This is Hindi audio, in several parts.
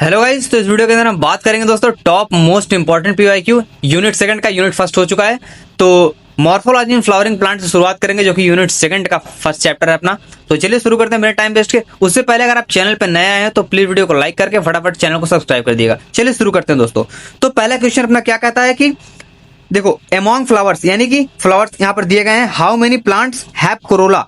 हेलो गाइस, तो इस वीडियो के अंदर हम बात करेंगे दोस्तों top most important PYQ unit second का। यूनिट फर्स्ट हो चुका है तो मॉर्फोलॉजी इन फ्लावरिंग प्लांट से शुरुआत करेंगे, जो कि यूनिट सेकंड का फर्स्ट चैप्टर है अपना। तो चलिए शुरू करते हैं बिना टाइम वेस्ट के। उससे पहले अगर आप चैनल पर नए आए हैं तो प्लीज वीडियो को लाइक करके फटाफट चैनल को सब्सक्राइब कर दिएगा। चलिए शुरू करते हैं दोस्तों। तो पहला क्वेश्चन अपना क्या कहता है कि देखो, एमॉन्ग फ्लावर्स यानी कि फ्लावर्स यहाँ पर दिए गए हैं, how many plants have Corolla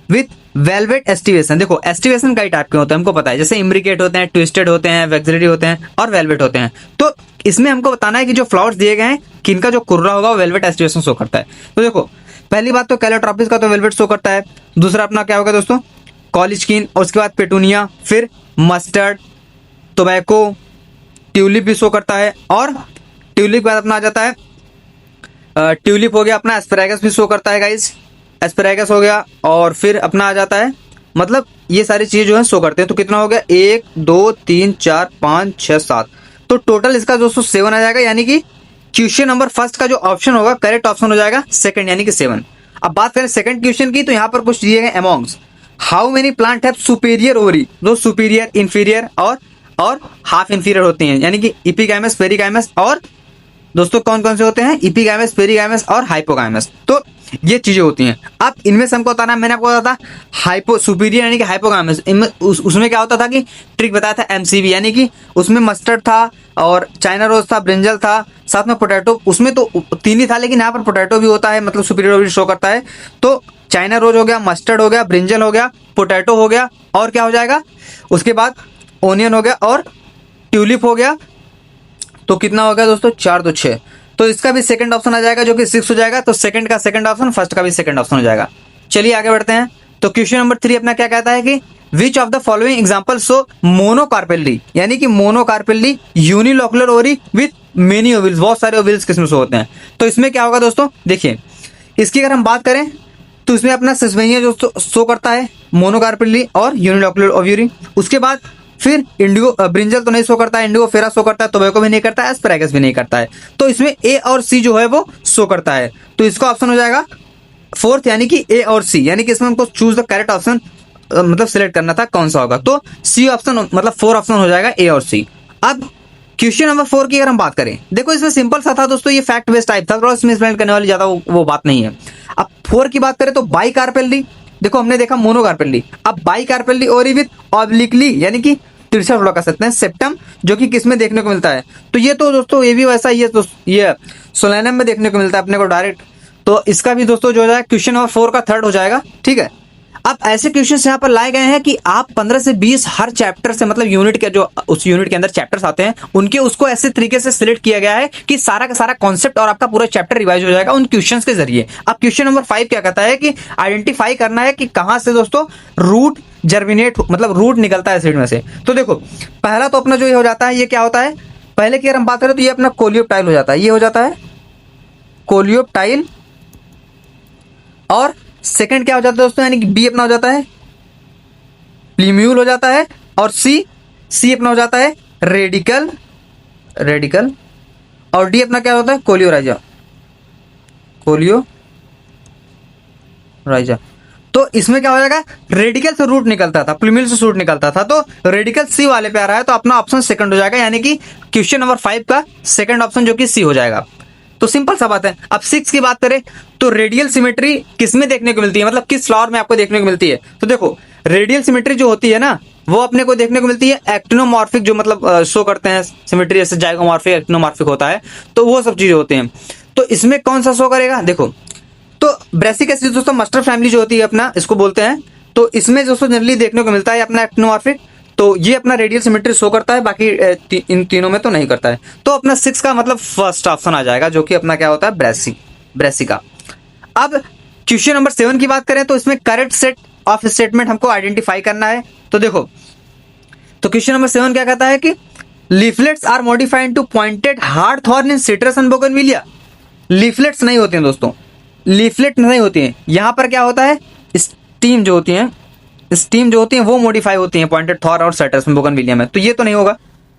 with velvet aestivation. देखो, एस्टिवेशन कई टाइप के होते हैं, हमको पता है, जैसे इम्ब्रिकेट होते हैं, ट्विस्टेड होते हैं, वैक्सिलरी होते हैं और वेलवेट होते हैं। तो इसमें हमको बताना है कि जो फ्लावर्स दिए गए हैं किनका जो कुर्रा होगा वो वेलवेट एस्टिवेशन शो करता है। तो देखो, पहली बात तो कैलोट्रॉपिस का तो वेलवेट शो करता है। दूसरा अपना क्या होगा दोस्तों, कॉलिचकिन, और उसके बाद पेटूनिया, फिर मस्टर्ड, टोबैको, ट्यूलिप भी शो करता है। और ट्यूलिप के बाद अपना आ जाता है ट्यूलिप हो गया अपना, एस्पैरागस भी शो करता है गाइस, एस्पैरागस हो गया। और फिर अपना आ जाता है, मतलब ये सारी चीजें जो है शो करते हैं। तो कितना हो गया, 1 2 3 4 5 6 7, तो टोटल इसका दोस्तों 7 आ जाएगा। यानी कि क्वेश्चन नंबर फर्स्ट का जो ऑप्शन होगा करेक्ट ऑप्शन हो जाएगा सेकंड, यानी कि 7। अब बात करें सेकंड क्वेश्चन की, तो यहाँ पर कुछ दिए गए amongst how many plant have superior ovary, जो सुपीरियर, इंफीरियर और हाफ इंफीरियर होती हैं, यानी कि इपिगैमस, पेरिगैमस और दोस्तों कौन कौन से होते हैं, इपिगैमस, पेरिगैमस और हाइपोगैमस। तो ये चीजें होती हैं। अब इनमें से हमको बताना है, मैंने आपको बताया था हाइपो सुपीरियर यानी कि हाइपोगैमस। उसमें क्या होता था कि ट्रिक बताया था एमसीबी, यानी कि उसमें मस्टर्ड था और चाइना रोज था, ब्रिंजल था, साथ में पोटैटो। उसमें तो 3 ही था, लेकिन यहाँ पर पोटैटो भी होता है, मतलब सुपीरियर शो करता है। तो चाइना रोज हो गया, मस्टर्ड हो गया, ब्रिंजल हो गया, पोटैटो हो गया, और क्या हो जाएगा उसके बाद, ओनियन हो गया और ट्यूलिप हो गया। तो कितना हो गया दोस्तों, 4 2 6। तो इसका भी सेकंड ऑप्शन आ जाएगा, जो कि 6 हो जाएगा। तो सेकंड का सेकंड ऑप्शन, फर्स्ट का भी सेकंड ऑप्शन हो जाएगा। चलिए आगे बढ़ते हैं। तो क्वेश्चन नंबर 3 अपना क्या कहता है कि which of the following example show monocarpellary, यानी कि monocarpellary unilocular ovary with many ovules, बहुत सारे ओविल्स किसमें शो होते हैं। तो इसमें क्या होगा दोस्तों, देखिए इसकी अगर हम बात करें तो इसमें अपना सिस्वेनिया जो शो करता है मोनोकार्पेली और यूनिलोकुलर ओव्यूरी। उसके बाद फिर इंडिगो ब्रिंजल तो नहीं शो करता है, इंडिगो फेरा शो करता है, टोबैको भी नहीं करता है, एस्पैरागस भी नहीं करता है। तो इसमें ए और सी जो है वो शो करता है। तो इसका ऑप्शन हो जाएगा फोर्थ, यानी कि ए और सी, यानी कि इसमें हमको चूज द करेक्ट ऑप्शन मतलब सिलेक्ट करना था कौन सा होगा। तो सी ऑप्शन मतलब 4 ऑप्शन हो जाएगा, ए और सी। अब क्वेश्चन नंबर 4 की अगर हम बात करें, देखो इसमें सिंपल सा था दोस्तों, ये फैक्ट बेस्ड टाइप था, थोड़ा इसमें एक्सप्लेन करने वाली ज्यादा वो बात नहीं है। अब 4 की बात करें तो बाई कार्पेली, देखो हमने देखा मोनोकार्पेली, अब बाई कार्पेली और विथ ऑब्लिकली, यानी कि तिरछा थोड़ा कर सकते हैं, सेप्टम, जो कि किसमें देखने को मिलता है। तो ये तो दोस्तों ये भी वैसा ही है, तो ये सोलेनम में देखने को मिलता है अपने को डायरेक्ट। तो इसका भी दोस्तों जो है क्वेश्चन नंबर 4 का थर्ड हो जाएगा, ठीक है। अब ऐसे क्वेश्चन यहाँ पर लाए गए हैं कि आप 15 से 20 हर चैप्टर से, मतलब यूनिट के जो उस यूनिट के अंदर चैप्टर्स आते हैं उनके, उसको ऐसे तरीके से सिलेक्ट किया गया है कि सारा का सारा कॉन्सेप्ट और आपका पूरा चैप्टर रिवाइज हो जाएगा उन क्वेश्चंस के जरिए। अब क्वेश्चन नंबर 5 क्या कहता है कि आइडेंटिफाई करना है कि कहां से दोस्तों रूट जर्मिनेट, मतलब रूट निकलता है सीड में से। तो देखो पहला तो अपना जो ये हो जाता है, ये क्या होता है, पहले की अगर हम बात करें तो ये अपना कोलियोप्टाइल हो जाता है, ये हो जाता है कोलियोप्टाइल। और सेकंड क्या हो जाता है दोस्तों, यानी कि बी अपना हो जाता है प्लीम्यूल हो जाता है। और सी अपना हो जाता है रेडिकल। और डी अपना क्या होता है, कोलियोराइजा। तो इसमें क्या हो जाएगा, रेडिकल से रूट निकलता था, प्लीम्यूल से रूट निकलता था, तो रेडिकल सी वाले पे आ रहा है, तो अपना ऑप्शन सेकंड हो जाएगा, यानी कि क्वेश्चन नंबर 5 का सेकंड ऑप्शन जो कि सी हो जाएगा। तो सिंपल सा बात है। अब 6 की बात करें तो रेडियल सिमेट्री किसमें देखने को मिलती है, मतलब किस फ्लावर में आपको देखने को मिलती है। तो देखो रेडियल सिमेट्री जो होती है ना, वो अपने को देखने को मिलती है एक्टिनोमॉर्फिक, जो मतलब शो करते हैं सिमेट्री, जैसे जाइगोमॉर्फिक, एक्टिनोमॉर्फिक होता है, तो वो सब चीजें होती हैं। तो इसमें कौन सा शो करेगा, देखो तो ब्रेसिक एसिड दोस्तों मस्टर्ड फैमिली जो होती है अपना, इसको बोलते हैं। तो इसमें दोस्तों जनरली देखने को मिलता है अपना एक्टिनोमॉर्फिक, तो ये अपना रेडियल सिमेट्री शो करता है, बाकी इन तीनों में तो नहीं करता है। तो अपना 6 का मतलब फर्स्ट ऑप्शन आ जाएगा, जो कि अपना क्या होता है, ब्रेसिका। अब क्वेश्चन नंबर 7 की बात करें तो इसमें करेक्ट सेट ऑफ स्टेटमेंट हमको आइडेंटिफाई करना है। तो देखो, तो क्वेश्चन नंबर 7 क्या कहता है कि leaflets are modified into pointed hard thorn in citrus and bougainvillea. Leaflets नहीं होते हैं दोस्तों, लीफलेट नहीं होती हैं। यहां पर क्या होता है, स्टीम जो होती हैं वो मॉडिफाई होती हैं पॉइंटेड थॉर और सिट्रस में, बोगनविलिया में। तो ये तो नहीं होगा,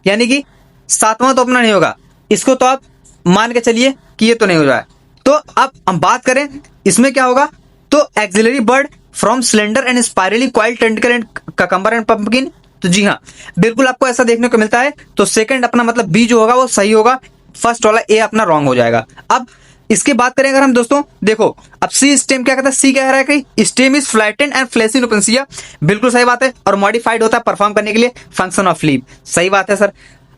यानी कि 7वां तो अपना नहीं होगा, इसको तो आप मान के चलिए कि ये तो नहीं हो रहा है। तो अब हम बात करें इसमें क्या होगा, तो axillary bud from slender and spirally coil tentacle and cucumber and pumpkin तो जी हाँ, बिल्कुल आपको ऐसा देखने को मिलता है। तो सेकंड अपना मतलब बी जो होगा वो सही होगा, फर्स्ट वाला ए अपना रॉन्ग हो जाएगा। अब इसकी बात करें अगर हम दोस्तों, देखो अब सी स्टेम क्या कहता है, सी कह रहा है कि stem is flattened and fleshy in Opuntia, बिल्कुल सही बात है, और मॉडिफाइड होता है परफॉर्म करने के लिए फंक्शन ऑफ लीफ, सही बात है सर।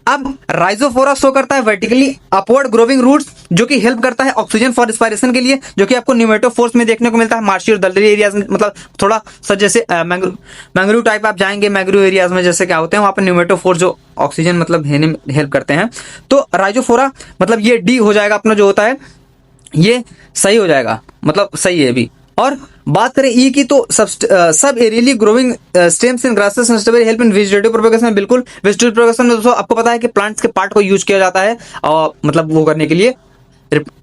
अब राइजोफोरा शो करता है वर्टिकली अपवर्ड ग्रोविंग रूट्स, जो कि हेल्प करता है ऑक्सीजन फॉर रिस्पायरेशन के लिए, जो कि आपको न्यूमेटोफोर्स में देखने को मिलता है, मार्शी और दलदली एरियाज में, मतलब थोड़ा सा जैसे मैंग्रोव टाइप आप जाएंगे, मैंग्रोव एरियाज में जैसे क्या होते हैं वहां पर न्यूमेटोफोर्स जो ऑक्सीजन मतलब लेने में हेल्प करते हैं। तो राइजोफोरा मतलब ये डी हो जाएगा अपना जो होता है, ये सही हो जाएगा, मतलब सही है भी। और बात करें ई की, तो सब aerially growing stems in grasses and strawberry help in vegetative propagation में, बिल्कुल वेजिटेटिव प्रोपगेशन में दोस्तों आपको पता है कि प्लांट्स के पार्ट को यूज किया जाता है और मतलब वो करने के लिए,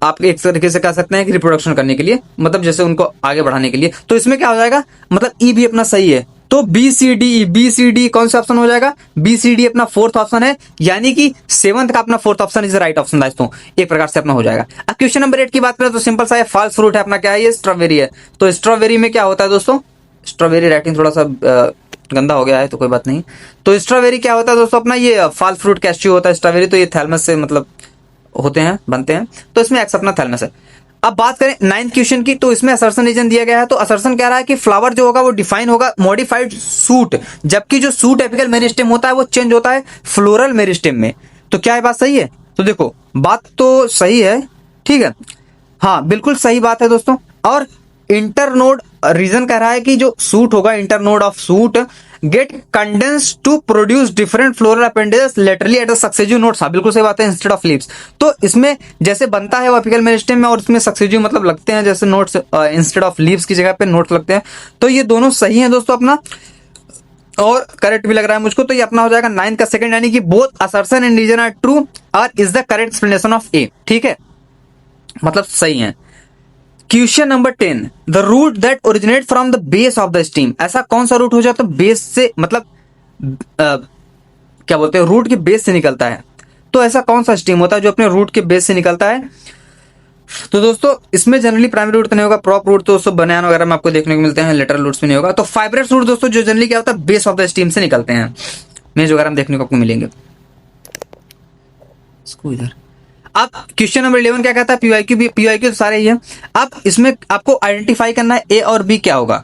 आप एक तरीके से कह सकते हैं कि रिप्रोडक्शन करने के लिए, मतलब जैसे उनको आगे बढ़ाने के लिए। तो इसमें क्या हो जाएगा, मतलब ई भी अपना सही है। तो B C D, B C D कौन सा ऑप्शन हो जाएगा, बी सी डी अपना फोर्थ ऑप्शन है, यानी कि सेवंथ का अपना fourth option is right option दोस्तों, एक प्रकार से अपना हो जाएगा। अब क्वेश्चन नंबर 8 की बात करें तो सिंपल सा है, फॉल्स फ्रूट है अपना, क्या है ये, स्ट्रॉबेरी है। तो स्ट्रॉबेरी में क्या होता है दोस्तों, स्ट्रॉबेरी राइटिंग थोड़ा सा गंदा हो गया है तो कोई बात नहीं। तो स्ट्रॉबेरी क्या होता है दोस्तों अपना, ये फॉल्स फ्रूट कैस्ट्यू होता है स्ट्रॉबेरी, तो ये थैलमस से मतलब होते हैं, बनते हैं, तो इसमें एक्स अपना थैलमस है। अब बात करें 9th क्वेश्चन की, तो इसमें असर्शन रीजन दिया गया है। तो असर्शन कह रहा है कि फ्लावर जो होगा वो डिफाइन होगा मॉडिफाइड सूट, जबकि जो सूट एपिकल मेरिस्टेम होता है वो चेंज होता है फ्लोरल मेरिस्टेम में। तो क्या ये बात सही है, तो देखो बात तो सही है, ठीक है, हाँ बिल्कुल सही बात है दोस्तों। और इंटरनोड रीजन कह रहा है कि जो सूट होगा, internode of shoot get condense to produce different floral appendages laterally at the successive nodes, हाँ बिल्कुल सही बात है, इंस्टेड ऑफ लीव्स। तो इसमें जैसे बनता है वो एपिकल मेरिस्टेम में, और इसमें सक्सेसिव मतलब लगते हैं जैसे नोट्स, इंस्टेड ऑफ लीव्स की जगह पे नोट्स लगते हैं। तो ये दोनों सही हैं दोस्तों अपना, और करेक्ट भी लग रहा है मुझको। तो ये अपना हो जाएगा 9 का सेकंड, यानी कि both assertion and reason are true और is the correct explanation of A, ठीक है, मतलब सही है। Question number 10, the root that originate from the base of the stem, ऐसा कौन सा रूट हो जाता है बेस से, मतलब क्या बोलते हैं, रूट के बेस से निकलता है। तो ऐसा कौन सा स्टीम होता है जो अपने रूट के बेस से निकलता है। तो दोस्तों इसमें जनरली प्राइमरी रूट तो नहीं होगा, प्रॉप रूट तो दोस्तों बनान वगैरह में आपको देखने को मिलते हैं, लेटरल रूट्स में नहीं होगा। तो फाइब्रस रूट दोस्तों जो जनरली क्या होता है बेस ऑफ द स्टीम से निकलते हैं, मेज वगैरह में देखने को आपको मिलेंगे। इसको इधर, अब क्वेश्चन नंबर 11 क्या कहता है, पीवाईक्यू तो सारे ही है। अब इसमें आपको आइडेंटिफाई करना है ए और बी क्या होगा।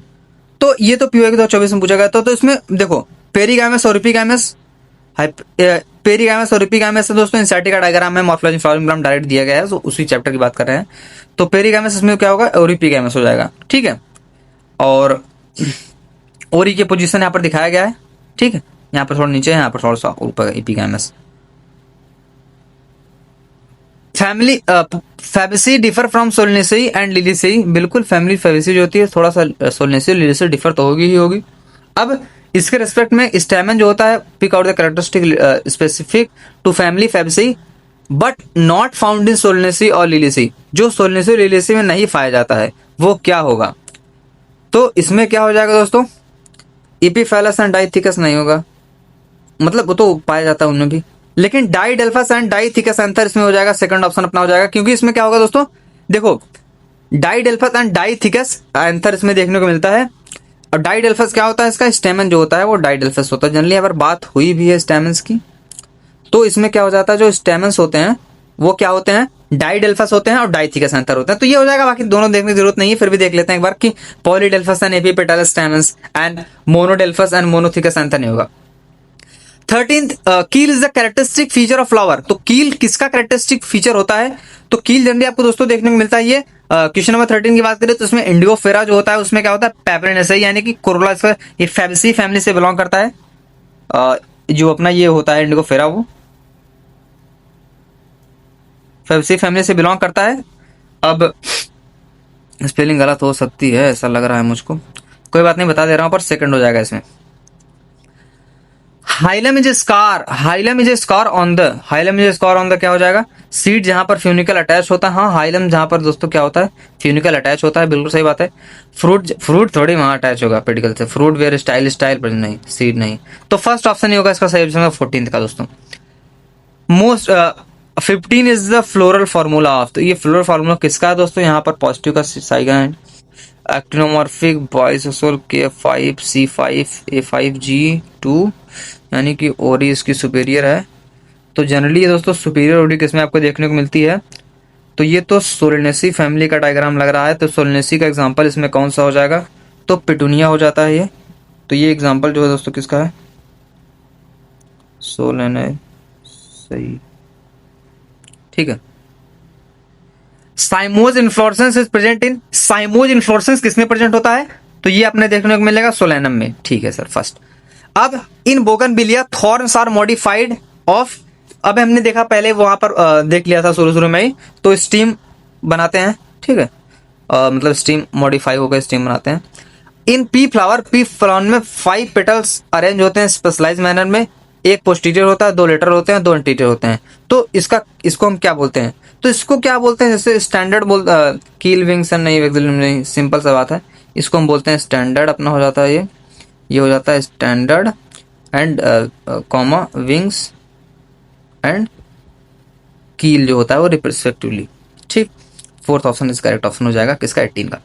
तो ये तो पीवाईक्यू 2024 में पूछा गया था। तो इसमें देखो पेरीगैमस और एपिगैमस, पेरीगैमस और एपिगैमस है दोस्तों, इंसर्टी का डायग्राम है, मॉर्फोलॉजी फ्लावरिंग प्लांट डायरेक्ट दिया गया है, तो उसी चैप्टर की बात कर रहे हैं। तो पेरीगैमस इसमें क्या होगा, और एपिगैमस हो जाएगा, ठीक है। और ओरी की पोजीशन यहाँ पर दिखाया गया है, ठीक है, यहाँ पर थोड़ा नीचे है, यहाँ पर थोड़ा सा ऊपर epigynous. Family Fabaceae differ from Solanaceae and Liliaceae, बिल्कुल फैमिली फैबेसी जो होती है थोड़ा सा सोलनेसी लिलिसी डिफर तो होगी ही होगी। अब इसके रिस्पेक्ट में स्टैमेन जो होता है, pick out the characteristic specific to family Fabaceae but not found in Solanaceae और लिलिसी, जो सोलनेसी और लिलिसी में नहीं पाया जाता है वो क्या होगा। तो इसमें क्या हो जाएगा दोस्तों, एपिफैलस एंड डाइथिकस नहीं होगा, मतलब वो तो पाया जाता है उनमें भी, लेकिन डाइडेल्फस एंड डाइथिकस एंथर इसमें हो जाएगा, सेकंड ऑप्शन अपना हो जाएगा। क्योंकि इसमें क्या होगा दोस्तों, देखो डाइडेल्फस एंड डाइथिकस एंथर इसमें देखने को मिलता है। और डाइडेल्फस क्या होता है, इसका स्टेमन जो होता है वो डाइडेल्फस होता है। जनरली अगर बात हुई भी है स्टेमन्स की, तो इसमें क्या हो जाता है, जो स्टेमन्स होते हैं वो क्या होते हैं, डाइडेल्फस होते हैं और डाइथिकस एंथर होते हैं। तो ये हो जाएगा, बाकी दोनों देखने की जरूरत नहीं है, फिर भी देख लेते हैं एक बार कि polyadelphous and epipetalous stamens and monadelphous and monothecous anther नहीं होगा। 13th, keel is the characteristic feature of flower. तो कील किसका कैरेक्टरिस्टिक फीचर होता है, तो कील जनरली आपको दोस्तों देखने को मिलता है। ये क्वेश्चन नंबर 13 की बात करें तो इसमें इंडिगोफेरा जो होता है उसमें क्या होता है, पेपरेनेसी, यानी कि कोरोला, इसका ये फैबेसी फैमिली से बिलोंग करता है। जो अपना ये होता है इंडिगोफेरा, वो फैबेसी फैमिली से बिलोंग करता है। अब स्पेलिंग गलत हो सकती है ऐसा लग रहा है मुझको, कोई बात नहीं, बता दे रहा हूं, पर सेकंड हो जाएगा इसमें। Hilum is scar, hilum is scar on the, hilum is scar on the क्या हो जाएगा, सीड जहां पर फ्यूनिकल अटैच होता है। हाँ हाइलम जहां पर दोस्तों क्या होता है, फ्यूनिकल अटैच होता है, बिल्कुल सही बात है। फ्रूट थोड़ी वहां अटैच होगा पेडिकल से, फ्रूट वेयर स्टाइल पर नहीं, सीड नहीं। तो फर्स्ट ऑप्शन ही होगा इसका सही ऑप्शन 14th का दोस्तों। Most 15 is the floral formula of, तो ये फ्लोरल फार्मूला किसका है दोस्तों, यहाँ पर पॉजिटिव का साइगन एक्टिनोमॉर्फिक बाइसोसल K5C5A5G2, यानी कि ओरी इसकी सुपेरियर है। तो जनरली ये दोस्तों सुपेरियर ओरी किसमें आपको देखने को मिलती है, तो ये तो सोलेनेसी फैमिली का डायग्राम लग रहा है। तो सोलेनेसी का एग्जांपल इसमें कौन सा हो जाएगा, तो पिटूनिया हो जाता है ये। तो ये एग्जांपल जो है दोस्तों किसका है, सोलेने, सही, ठीक है। Cymose inflorescence is present in, cymose inflorescence किसमें प्रेजेंट होता है, तो ये अपने देखने को मिलेगा सोलेनम में, ठीक है सर फर्स्ट। अब in bougainvillea thorns are modified of, अब हमने देखा पहले वहां पर देख लिया था शुरू में ही, तो स्टीम बनाते हैं, ठीक है, मतलब स्टीम मॉडिफाई होकर स्टीम बनाते हैं। इन पी फ्लावर में 5 पेटल्स अरेंज होते हैं स्पेशलाइज मैनर में, एक पोस्टीरियर होता है, 2 लेटर होते हैं, 2 एंटीरियर होते हैं। तो इसको हम क्या बोलते हैं, तो इसको क्या बोलते हैं, जैसे स्टैंडर्ड कील विंग्स नहीं, सिंपल सा बात है, इसको हम बोलते हैं स्टैंडर्ड अपना हो जाता है, ये हो जाता है standard and comma wings and कील जो होता है वो रिस्पेक्टिवली, ठीक। 4th ऑप्शन इस करेक्ट ऑप्शन हो जाएगा किसका, 18 का।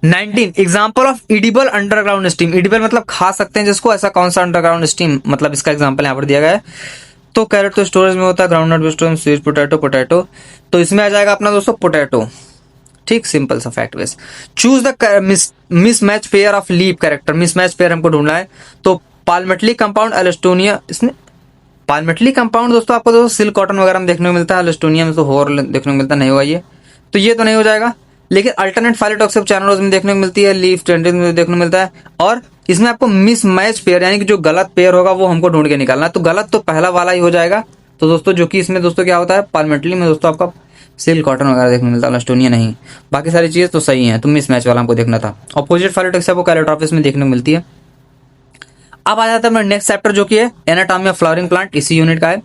19 example of edible underground steam, edible मतलब खा सकते हैं जिसको, ऐसा कौन सा अंडरग्राउंड स्टीम, मतलब इसका एग्जाम्पल यहाँ पर दिया गया है। तो कैरेट तो स्टोरेज में होता है, ग्राउंडनट भी स्टोरेज, स्वीट पोटैटो, तो इसमें आ जाएगा अपना दोस्तों पोटैटो, ठीक, सिंपल सा fact base. Choose the mismatch pair of leaf character, mismatch pair हमको ढूंढना है। तो पाल्मेटली कंपाउंड एलेस्टोनिया, इसमें पाल्मेटली कंपाउंड दोस्तों आपको दोस्तों सिल्क कॉटन वगैरह में देखने को मिलता है, एलेस्टोनिया में तो होर देखने को मिलता नहीं होगा ये, तो ये तो नहीं हो जाएगा। लेकिन अल्टरनेट फाइलोटॉक्सिक चैनलोज में देखने को मिलती है, लीफ टेंडेंस में देखने को मिलता है। और इसमें आपको मिसमैच पेयर यानी कि जो गलत पेयर होगा वो हमको ढूंढ के निकालना है। तो गलत तो पहला वाला ही हो जाएगा। तो दोस्तों जो कि इसमें दोस्तों क्या होता है, पाल्मेटली में दोस्तों आपका सिल्क कॉटन वगैरह देखने को मिलता है, एलेस्टोनिया नहीं। बाकी सारी चीज़ तो सही है, तो मिसमैच वाला हमको देखना था। अपोजिट फाइलोटॉक्सिक आपको कैलोट्रॉपिस में देखने को मिलती है। अब आ जाता है मेरा नेक्स्ट चैप्टर जो कि है एनाटॉमी ऑफ फ्लावरिंग प्लांट, इसी यूनिट का है।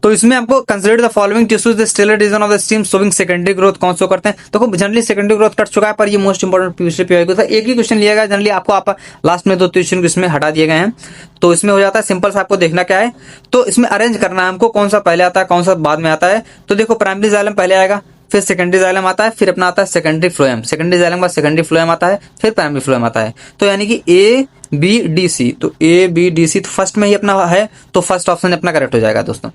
तो इसमें आपको consider the following tissues the stelar division of the stem showing secondary growth, कौन से करते हैं। देखो जनरली सेकेंडरी ग्रोथ कट चुका है, पर ये मोस्ट इंपोर्टेंट पिछले पीआई को था, एक ही क्वेश्चन लिया गया जनरली, आपको आप लास्ट में 2 क्वेश्चन इसमें हटा दिए गए हैं। तो इसमें हो जाता है सिंपल सा, आपको देखना क्या है, तो इसमें अरेंज करना है हमको कौन सा पहले आता है कौन सा बाद में आता है। तो देखो प्राइमरी जाइलम पहले आएगा, फिर सेकेंडरी जाइलम आता है, फिर अपना आता है सेकेंडरी फ्लोएम, सेकेंडरी जाइलम बाद सेकेंडरी फ्लोएम आता है, फिर प्राइमरी फ्लोएम आता है। तो यानी कि A-B-D-C, तो A-B-D-C तो फर्स्ट में ही अपना है, तो फर्स्ट ऑप्शन अपना करेक्ट हो जाएगा दोस्तों।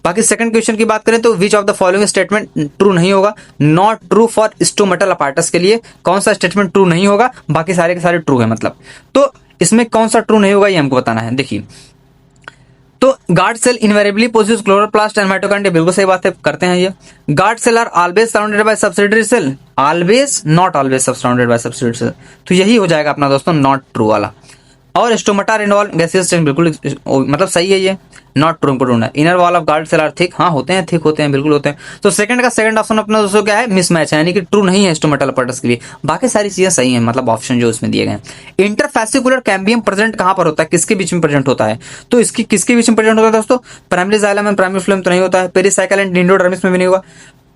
बाकी सेकंड क्वेश्चन की बात करें तो विच of the following statement true नहीं होगा, not true for stomatal apparatus के लिए कौन सा स्टेटमेंट ट्रू नहीं होगा, बाकी सारे के सारे ट्रू है मतलब। तो इसमें कौन सा ट्रू नहीं होगा ये हमको बताना है। देखिए तो guard cell invariably possess chloroplast and mitochondria, बिल्कुल सही बात है, करते हैं ये। Guard cell are always surrounded by subsidiary cell, always not always surrounded by subsidiary cell, तो यही हो जाएगा अपना दोस्तों नॉट ट्रू वाला। और स्टोमेटा इन्वॉल्व गैसियस स्टेन, बिल्कुल मतलब सही है ये, नॉट ट्रू ढूंढना है। Inner wall of guard cell are thick, हाँ होते हैं, थिक होते हैं, बिल्कुल होते हैं। तो सेकंड का सेकंड ऑप्शन अपना दोस्तों क्या है, मिसमैच है, यानी कि ट्रू नहीं है स्टोमेटल अपार्टस के लिए। बाकी सारी चीजें सही हैं, मतलब ऑप्शन जो उसमें दिए गए हैं। इंटरफैसिकुलर कैम्बियम प्रेजेंट कहां पर होता है, किसके बीच में प्रेजेंट होता है, तो इसकी किसके बीच में प्रेजेंट होता है दोस्तों, primary xylem and primary phloem तो नहीं होता है, पेरिसाइकिल एंड एंडोडर्मिस में भी नहीं होगा।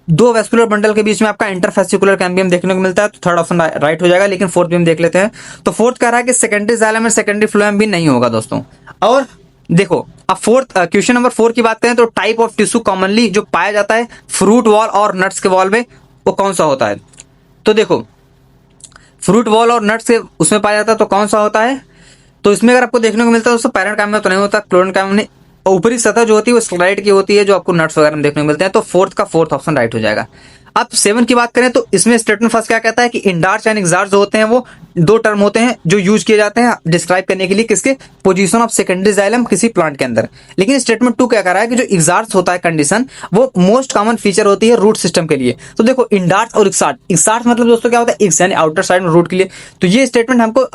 2 वेस्कुलर बंडल के बीच में आपका इंटरफैसिकुलर कैम्बियम देखने को मिलता है, तो थर्ड ऑप्शन राइट हो जाएगा। लेकिन फोर्थ भी हम देख लेते हैं। तो फोर्थ कह रहा है कि secondary xylem and secondary phloem भी नहीं होगा दोस्तों। और देखो अब फोर्थ क्वेश्चन नंबर 4 की बात करें तो टाइप ऑफ टिश्यू कॉमनली जो पाया जाता है फ्रूट वॉल और नट्स के वॉल में, वो कौन सा होता है। तो देखो फ्रूट वॉल और नट्स के उसमें पाया जाता है, तो कौन सा होता है, तो इसमें अगर आपको देखने को मिलता है दोस्तों पैरेंकाइमा तो नहीं होता, क्लोरेंकाइमा नहीं, ऊपरी सतह जो होती है वो स्लाइड की होती है, जो आपको नट्स वगैरह में देखने को मिलते हैं। तो फोर्थ का फोर्थ ऑप्शन राइट हो जाएगा। अब 7 की बात करें तो इसमें स्टेटमेंट फर्स्ट क्या कहता है कि इंडार्च एंड एक्सार्च जो होते हैं वो 2 टर्म होते हैं जो यूज किए जाते हैं डिस्क्राइब करने के लिए, किसके, पोजीशन ऑफ सेकेंडरी जाइलम किसी प्लांट के अंदर। लेकिन स्टेटमेंट 2 क्या कह रहा है कि जो एक्सार्च होता है कंडीशन वो मोस्ट कॉमन फीचर होती है रूट सिस्टम के लिए। तो देखो इंडार्च और एक्सार्च, एक्सार्च मतलब दोस्तों क्या होता है, एक्स यानी आउटर साइड में रूट के लिए। तो ये स्टेटमेंट हमको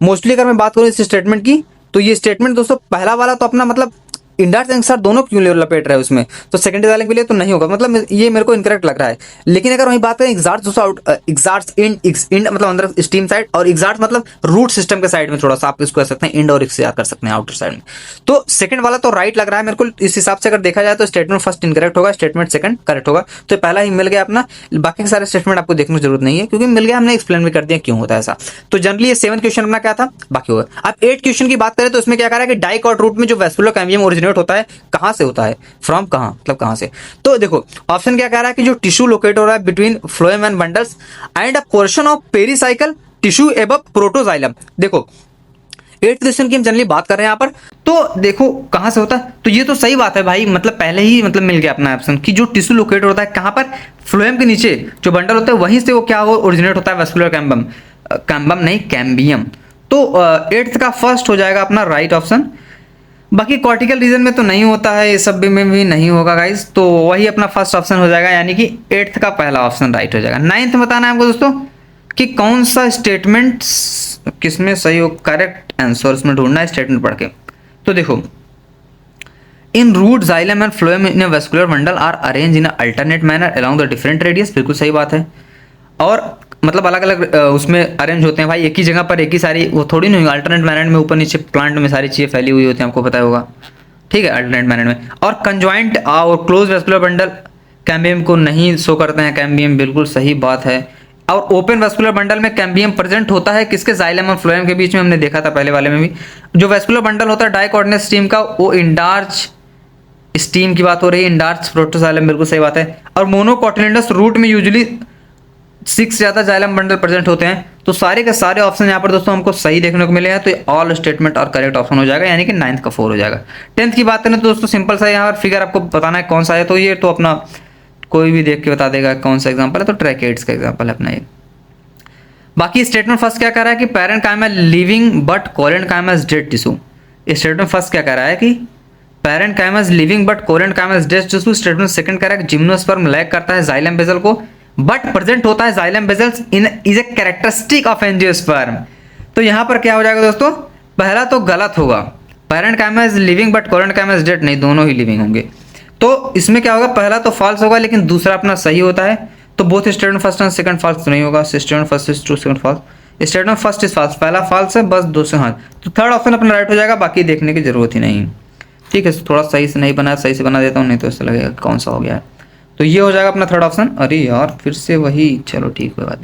मोस्टली अगर मैं बात करूं इस स्टेटमेंट की, तो ये स्टेटमेंट दोस्तों पहला वाला तो अपना मतलब इंडार्च एंड एक्सार्च दोनों क्यों लपेट रहे हैं उसमें, तो सेकेंडरी जाइलम के लिए तो नहीं होगा, मतलब ये मेरे को इनकरेक्ट लग रहा है। लेकिन अगर वही बात करें एक्सार्च दोस्तों एक्सार्च इंड मतलब अंदर स्टीम साइड, और एक्सार्च मतलब रूट सिस्टम के साइड में, थोड़ा सा आप इसको कह सकते हैं इंड और एक्स याद कर सकते हैं आउटर साइड में। तो सेकंड वाला तो राइट लग रहा है मेरे को इस हिसाब से। अगर देखा जाए तो स्टेटमेंट फर्स्ट इनकरेक्ट होगा, स्टेटमेंट सेकंड करेक्ट होगा। तो पहला ही मिल गया अपना, बाकी के सारे स्टेटमेंट आपको देखने की जरूरत नहीं है क्योंकि मिल गया, हमने एक्सप्लेन भी कर दिया क्यों होता है ऐसा। तो जनरली ये 7 क्वेश्चन अपना क्या था, बाकी होगा। अब 8 क्वेश्चन की बात करें तो इसमें क्या कह रहा है कि डाइकॉट रूट में जो वेस्कुलर कैम्बियम ओरिजिनेट ओरिजिनेट होता है, कहाँ से होता है, फ्रॉम कहाँ, मतलब कहाँ से। तो देखो ऑप्शन क्या कह रहा है कि जो टिश्यू लोकेट हो रहा है between phloem and bundles and a portion of pericycle tissue above protoxylem. देखो 8th क्वेश्चन की हम जनरली बात कर रहे हैं यहाँ पर, तो देखो कहाँ से होता है, तो ये तो सही बात है भाई, मतलब पहले ही मतलब मिल गया अपना ऑप्शन कि जो टिश्यू लोकेट होता है कहाँ पर, फ्लोएम के नीचे जो बंडल होता है वहीं से वो क्या हो ओरिजिनेट होता है, वेस्कुलर कैम्बम, कैम्बम नहीं कैम्बियम। तो 8th का फर्स्ट हो जाएगा अपना राइट ऑप्शन। बाकी कॉर्टिकल रीजन में तो नहीं होता है, ये सब में भी नहीं होगा गाइस, तो वही अपना फर्स्ट ऑप्शन हो जाएगा, यानी कि 8th का पहला ऑप्शन राइट हो जाएगा। 9th बताना है हमको दोस्तों कि कौन सा स्टेटमेंट किसमें सही हो, करेक्ट आंसर उसमें ढूंढना है स्टेटमेंट पढ़ के। तो देखो in root xylem and phloem in a vascular bundle are arrange in alternate manner along the different radius, बिल्कुल सही बात है। और मतलब अलग अलग उसमें अरेंज होते हैं भाई, एक ही जगह पर एक ही सारी, वो थोड़ी नहीं होगा अल्टरनेट मैनर में, ऊपर नीचे प्लांट में सारी चीज़ें फैली हुई होती हैं, आपको पता होगा, ठीक है, अल्टरनेट मैनर में। और कंजॉइंट और क्लोज वेस्कुलर बंडल कैम्बियम को नहीं शो करते हैं, कैम्बियम बिल्कुल सही बात है। और ओपन वेस्कुलर बंडल में कैम्बियम प्रेजेंट होता है किसके, जाइलम और फ्लोएम के बीच में, हमने देखा था पहले वाले में भी। जो वेस्कुलर बंडल होता है डाइकोऑर्डिनेट स्टीम का, वो इंडार्च स्टीम की बात हो रही है, इंडार्च प्रोटोजाइलम, बिल्कुल सही बात है। और मोनोकोटिलिडनस रूट में यूजुअली 6 से ज़्यादा जाइलम बंडल प्रेजेंट होते हैं। तो सारे के सारे ऑप्शन यहाँ पर दोस्तों हमको सही देखने को मिले हैं, तो ये ऑल स्टेटमेंट और करेक्ट ऑप्शन हो जाएगा, यानी कि 9th का 4 हो जाएगा। 10th की बात करें तो दोस्तों सिंपल सा यहाँ पर फिगर आपको बताना है कौन सा है, तो ये तो अपना कोई भी देख के बता देगा कौन सा एग्जाम्पल है, तो ट्रैकेट्स का एग्जाम्पल है अपना ये। बाकी स्टेटमेंट फर्स्ट क्या कह रहा है कि पेरेंट कायम लिविंग बट कोलेंट कायम डेड टिश्यू। स्टेटमेंट फर्स्ट क्या कह रहा है कि पेरेंट कायम लिविंग बट कोलेंट कायम डेड टिश्यू। स्टेटमेंट सेकंड कह रहा है कि जिम्नोस्पर्म लैक करता है जाइलम बेसल को बट प्रेजेंट होता है xylem vessels in is a characteristic of angiosperm. तो यहाँ पर क्या हो जाएगा दोस्तों, पहला तो गलत होगा, पेरेंट कायम लिविंग बट कोलेंट कायम डेड नहीं, दोनों ही लिविंग होंगे। तो इसमें क्या होगा, पहला तो फॉल्स होगा लेकिन दूसरा अपना सही होता है, तो both statement first and second false तो नहीं होगा, statement first is true second false, statement first is false, पहला फॉल्स है बस, दो से हाँ, तो थर्ड ऑप्शन अपना राइट हो जाएगा, बाकी देखने की जरूरत ही नहीं। ठीक है, थोड़ा सही से नहीं बना, सही से बना देता हूँ, नहीं तो इससे लगेगा कौन सा हो गया है। तो ये हो जाएगा अपना थर्ड ऑप्शन। अरे यार फिर से वही, चलो ठीक है बात।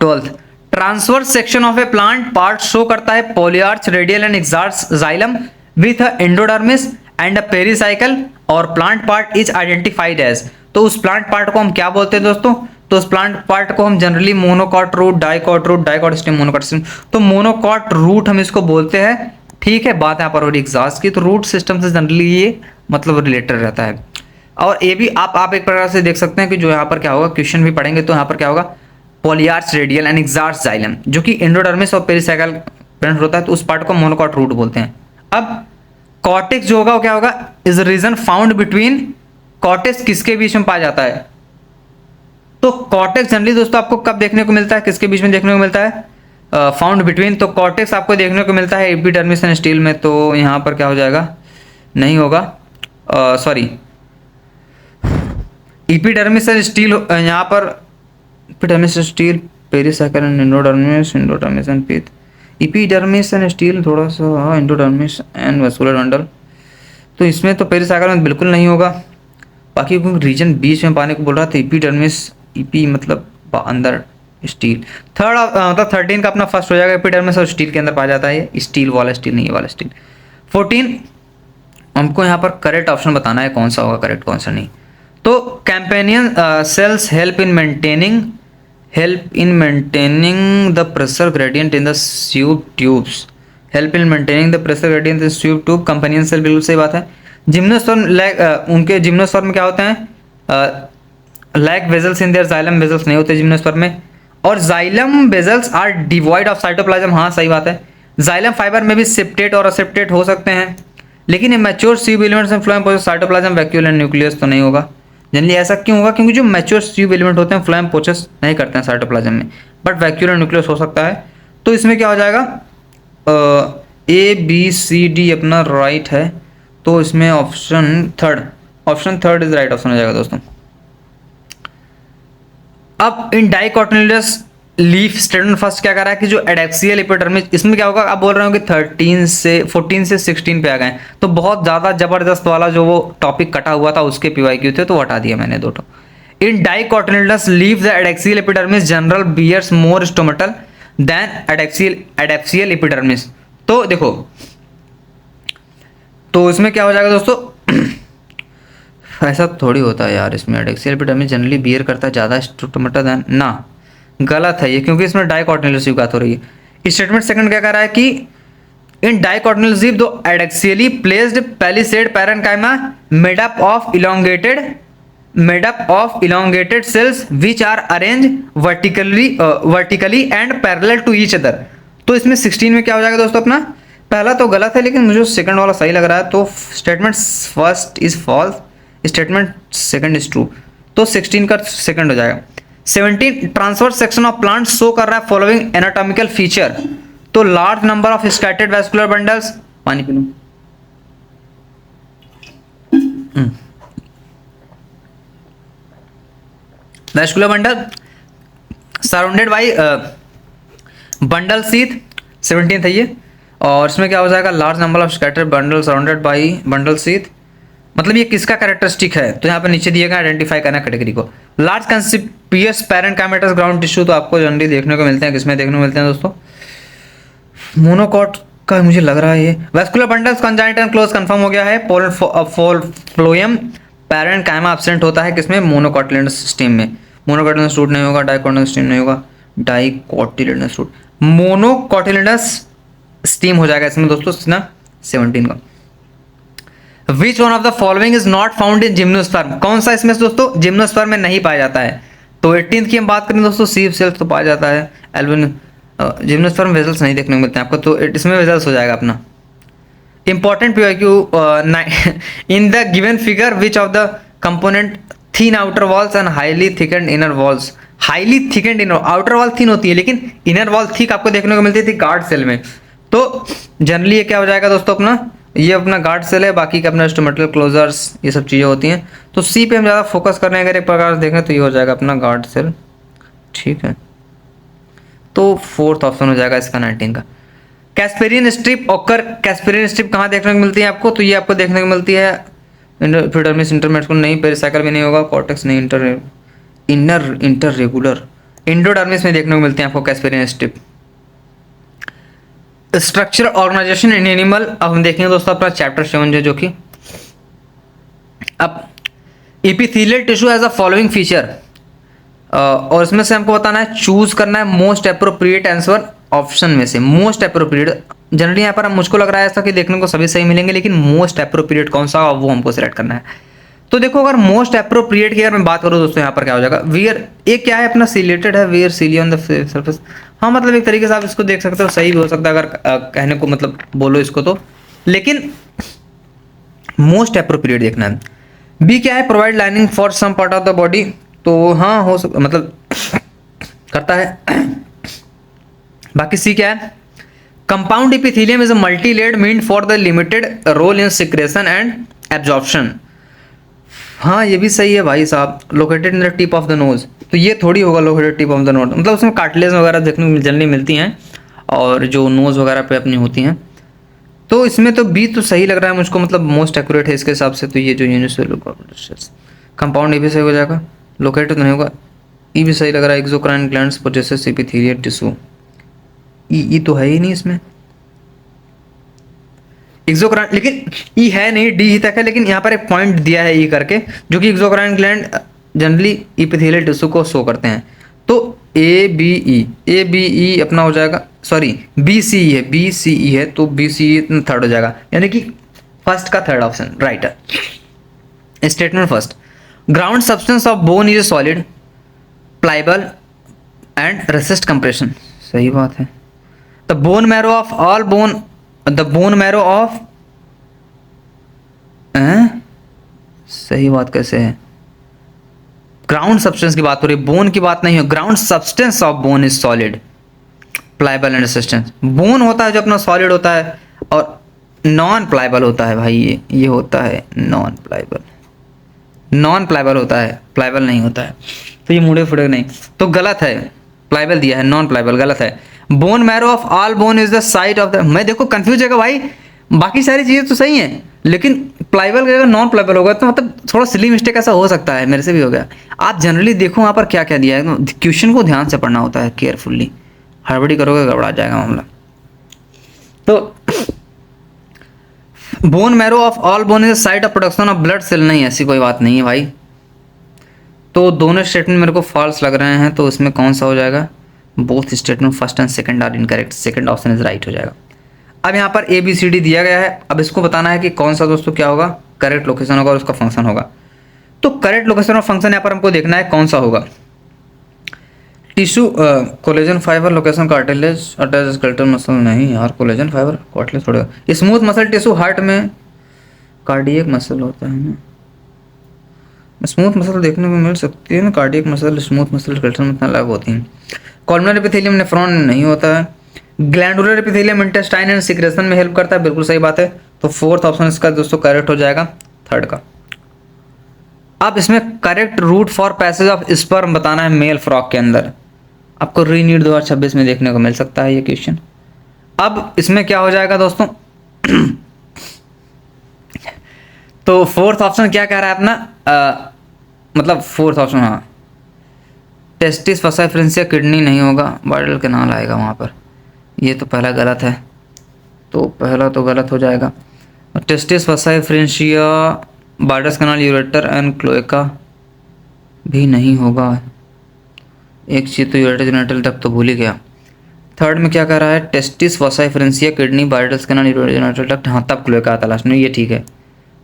12th transverse section of a plant part show करता है polyarch radial and exarch xylem with a endodermis and a pericycle और plant part is identified as. तो उस प्लांट पार्ट को हम क्या बोलते हैं दोस्तों, तो उस प्लांट पार्ट को हम generally monocot root, dicot stem, monocot stem, तो मोनोकॉट रूट हम इसको बोलते हैं। ठीक है, बात यहाँ पर हो रही एक्सास्ट की, तो रूट सिस्टम से जनरली ये मतलब रिलेटेड रहता है। और ये भी आप एक प्रकार से देख सकते हैं कि जो यहाँ पर क्या होगा, क्वेश्चन भी पढ़ेंगे तो यहाँ पर क्या होगा, पॉलीआर्च रेडियल एंड एक्सार्च जाइलम जो कि एंडोडर्मिस और पेरीसाइकल प्रेजेंट होता है, तो उस पार्ट को मोनोकॉट रूट बोलते हैं। अब कॉर्टेक्स जो होगा वो क्या होगा, is region found between, cortex किसके बीच में पाया जाता है, तो कॉर्टेक्स जनरली दोस्तों आपको कब देखने को मिलता है, किसके बीच में देखने को मिलता है, फाउंड बिटवीन। तो कॉर्टेक्स आपको देखने को मिलता है एपिडर्मिस एंड स्टील में, तो यहाँ पर क्या हो जाएगा, नहीं होगा, सॉरी एपिडर्मिस एंड स्टील, यहाँ पर epidermis and steel, pericycle and endodermis, endodermis and pith, epidermis and steel थोड़ा सा, एंडोडर्मिस एंड वेस्कुलर बंडल, तो इसमें तो पेरीसाइकल में बिल्कुल नहीं होगा। बाकी क्योंकि रीजन बीच में पाने को बोल रहा था, एपिडर्मिस, ईपी मतलब अंदर, स्टील, थर्ड मतलब 13 का अपना फर्स्ट हो जाएगा, एपिडर्मिस और स्टील के अंदर पाया जाता है, स्टील वाला स्टील नहीं, ये वाला स्टील। 14 हमको यहाँ पर करेक्ट ऑप्शन बताना है कौन सा होगा करेक्ट, कौन सा नहीं। तो companion cells help in maintaining the pressure gradient in the tube tubes, help in maintaining the pressure gradient in the tube tube, companion cell बिल्कुल सही बात है। जिम्नोस्पर्म उनके जिम्नोस्पर्म में क्या होते हैं, lack vessels in their, xylem vessels नहीं होते जिम्नोस्पर्म में, और xylem vessels are devoid of cytoplasm, हाँ सही बात है। जाइलम फाइबर में भी सेप्टेट और असेप्टेट हो सकते हैं, लेकिन मैच्योर ट्यूब एलिमेंट्स में phloem possess, cytoplasm, vacuole and nucleus तो नहीं होगा। जनरली ऐसा क्यों होगा, क्योंकि जो मैच्योर ट्यूब एलिमेंट होते हैं फ्लोएम पोचस नहीं करते हैं साइटोप्लाज्म में, बट वैक्यूल एंड न्यूक्लियस हो सकता है। तो इसमें क्या हो जाएगा, ए बी सी डी अपना राइट है, तो इसमें option third is right option हो जाएगा दोस्तों। अब इन डाइकोटिलेडनस लीफ स्टेटमेंट फर्स्ट क्या कर रहा है कि जो एडेक्सियल एपिडर्मिस, इसमें क्या होगा, आप बोल रहे हो कि 14 से 16 पे आ गए, तो बहुत ज़्यादा जबरदस्त वाला जो वो टॉपिक कटा हुआ था उसके पीवाईक्यू थे, तो हटा दिया मैंने दो ठो। In dicotyledonous leaf the adaxial epidermis general bears more stomatal than adaxial epidermis. तो देखो तो इसमें क्या हो जाएगा दोस्तों, ऐसा थोड़ी होता है यार, इसमें एडेक्सियल एपिडर्मिस जनरली बियर करता है ज़्यादा स्टोमेटा देन ना, गलत है ये, क्योंकि इसमें डाइकोटिलेडोनस की बात हो रही है। स्टेटमेंट सेकंड क्या कह रहा है कि इन डाइकोटिलेडोनस दो adaxially placed palisade parenchyma made up of elongated cells which are arrange vertically and parallel to each other. तो इसमें 16 में क्या हो जाएगा दोस्तों अपना, पहला तो गलत है लेकिन मुझे सेकंड वाला सही लग रहा है, तो statement first is false, statement second is true, तो 16 का सेकंड हो जाएगा। 17 transverse section of plant show कर रहा है फॉलोइंग एनाटॉमिकल फीचर, तो large number of scattered vascular bundles, पानी पी लूं, vascular bundle surrounded by bundle sheath, 17 है ये। और इसमें क्या हो जाएगा, large number of scattered bundle surrounded by bundle sheath, मतलब ये किसका कैरेक्टरिस्टिक है, तो यहाँ पर नीचे दिए गए आइडेंटिफाई करना कैटेगरी को। लार्ज कंसिपियस पैरेन्काइमेटस ग्राउंड टिश्यू तो आपको जनरली देखने को मिलते हैं, किसमें देखने को मिलते हैं दोस्तों, मोनोकॉट का मुझे लग रहा है ये। Vascular bundles conjoint and close confirm हो गया है। फ्लोएम पैरेन्काइमा एब्सेंट होता है किसमें, मोनोकॉटिलेडोनस स्टेम में, मोनोकॉटिलेडोनस रूट नहीं होगा, डाइकोटिलेडोनस स्टेम नहीं होगा, डाइकोटिलेडोनस रूट, मोनोकॉटिलेडोनस स्टीम हो जाएगा इसमें दोस्तों ना 17 का। Which one of the following is not found in gymnosperm, कौन सा इसमें से दोस्तों जिम्नोस्पर्म में नहीं पाया जाता है, तो 18 की हम बात करें दोस्तों, सीव सेल्स तो पाया जाता है, एल्बुमिन जिम्नोस्पर्म वेजल्स नहीं देखने को मिलते हैं आपको, तो इसमें वेजल्स हो जाएगा अपना। Important PYQ in the given figure which of the component thin outer walls and highly thickened inner walls, highly thickened inner, outer wall thin होती है लेकिन इनर वॉल थिक आपको देखने को मिलती थी गार्ड सेल में, तो जनरली ये क्या हो जाएगा दोस्तों अपना, ये अपना गार्ड सेल है, बाकी का अपना स्टोमेटल क्लोजर्स ये सब चीज़ें होती हैं, तो सी पे हम ज़्यादा फोकस कर रहे हैं, अगर एक प्रकार से देखें तो ये हो जाएगा अपना गार्ड सेल, ठीक है, तो फोर्थ ऑप्शन हो जाएगा इसका 19 का। Casparian strip occur, Casparian strip कहाँ देखने को मिलती है आपको, तो ये आपको देखने को मिलती है एपिडर्मिस इंटरमेडिकुलर नहीं, पेरिसाइकल भी नहीं होगा, कॉर्टेक्स नहीं, इंटर रेगुलर इंडोडर्मिस में देखने को मिलते हैं आपको Casparian strip. Structural organisation in animal, अब हम देखेंगे दोस्तों अपना चैप्टर 7 जो कि अब epithelial tissue has a following feature, और इसमें से हमको बताना है, चूज करना है मोस्ट अप्रोप्रिएट आंसर ऑप्शन में से, मोस्ट अप्रोप्रिएट, जनरली यहाँ पर मुझको लग रहा है ऐसा कि देखने को सभी सही मिलेंगे लेकिन मोस्ट अप्रोप्रिएट कौन सा वो हमको सिलेक्ट करना है। तो देखो अगर मोस्ट अप्रोप्रिएट की अगर मैं बात करूँ दोस्तों, यहाँ पर क्या हो जाएगा, वियर एक क्या है अपना सिलेटेड है, वियर सीलिया ऑन द सरफेस, हाँ मतलब एक तरीके से आप इसको देख सकते हो, सही भी हो सकता है अगर कहने को मतलब बोलो इसको तो, लेकिन मोस्ट अप्रोप्रिएट देखना है। बी क्या है, provide lining for some part of the body, तो हाँ हो मतलब करता है। बाकी सी क्या है, compound epithelium is a multi layered mean for the limited role in secretion and absorption, हाँ ये भी सही है भाई साहब। Located in the tip of the nose, तो ये थोड़ी होगा located tip of the nose, मतलब उसमें कार्टिलेज वगैरह देखने को जनरली मिलती हैं और जो नोज वगैरह पे अपनी होती हैं, तो इसमें तो बी तो सही लग रहा है मुझको, मतलब मोस्ट एक्यूरेट है इसके हिसाब से, तो ये जो कंपाउंड ये भी सही हो जाएगा, लोकेटेड तो नहीं होगा, ई भी सही लग रहा है, exocrine glands possesses epithelial tissue, ई तो है ही नहीं इसमें, एक्सोक्राइन, लेकिन ई है नहीं, डी ही तक है, लेकिन यहाँ पर एक पॉइंट दिया है ई करके, जो कि exocrine gland generally epithelial tissue को शो करते हैं, तो ए बी ई अपना हो जाएगा, सॉरी बी सी ई है, बी सी ई है, तो बी सी ई थर्ड हो जाएगा, यानी कि फर्स्ट का थर्ड ऑप्शन राइट है। Statement first, ground substance of bone is solid pliable and resist compression, सही बात है। The bone marrow of all bone, the bone marrow of, सही बात कैसे है, ग्राउंड सब्सटेंस की बात हो रही है, बोन की बात नहीं है, ground substance of bone is solid pliable and resistance, bone होता है जो अपना सॉलिड होता है और नॉन प्लाइबल होता है भाई, ये होता है नॉन प्लाइबल होता है, प्लाइबल नहीं होता है, तो ये मुड़े फुड़े नहीं, तो गलत है, प्लाइबल दिया है, नॉन प्लाइबल गलत है। Bone marrow of all bone is the site of the, मैं देखो कंफ्यूज है भाई, बाकी सारी चीज़ें तो सही हैं लेकिन प्लाइबल का अगर नॉन प्लाइबल होगा तो मतलब थोड़ा सिली मिस्टेक ऐसा हो सकता है, मेरे से भी हो गया। आप जनरली देखो वहाँ पर क्या क्या दिया है, क्वेश्चन को ध्यान से पढ़ना होता है केयरफुल्ली, हड़बड़ी करोगे गड़बड़ा जाएगा मामला। तो bone marrow of all bone is site of production of blood cell, नहीं ऐसी कोई बात नहीं है भाई। तो दोनों स्टेटमेंट मेरे को फॉल्स लग रहे हैं, तो इसमें कौन सा हो जाएगा? Both statement first and second are incorrect, second option is right हो जाएगा। अब यहाँ पर ए बी सी डी दिया गया है, अब इसको बताना है कि कौन सा दोस्तों क्या होगा, करेक्ट लोकेशन होगा और उसका फंक्शन होगा। तो करेक्ट लोकेशन और फंक्शन यहाँ पर हमको देखना है कौन सा होगा। Tissue collagen fibre location cartilage attach skeletal muscle, नहीं यार कोलेजन फाइबर कार्टिलेज थोड़ा। स्मूथ मसल टिश्यू हार्ट में कार्डियक मसल होता है ना, स्मूथ मसल देखने को मिल सकती है ना, cardiac muscle smooth muscle skeletal muscle अलग होती हैं। कॉलमनरी एपिथेलियम नेफ्रॉन नहीं होता है। Glandular epithelium intestine and secretion में हेल्प करता है, बिल्कुल सही बात है। तो फोर्थ ऑप्शन इसका दोस्तों करेक्ट हो जाएगा, थर्ड का। अब इसमें correct route for passage of sperm बताना है मेल फ्रॉक के अंदर, आपको रीनीट 2026 में देखने को मिल सकता है ये क्वेश्चन। अब इसमें क्या हो जाएगा दोस्तों तो फोर्थ ऑप्शन क्या कह रहा है अपना, मतलब फोर्थ ऑप्शन, हाँ टेस्टिस फसाइफ्रेंसिया किडनी नहीं होगा, बाइडल कैनाल आएगा वहाँ पर, ये तो पहला गलत है, तो पहला तो गलत हो जाएगा। Testis vasa efferentia Bidder's canal ureter and cloaca भी नहीं होगा, एक चीज़ तो यूरेटर जेनेटल तक तो भूल ही गया। थर्ड में क्या कह रहा है, testis vasa efferentia kidney Bidder's canal ureter genital तक, हाँ तब क्लोएका आता लास्ट में, ये ठीक है।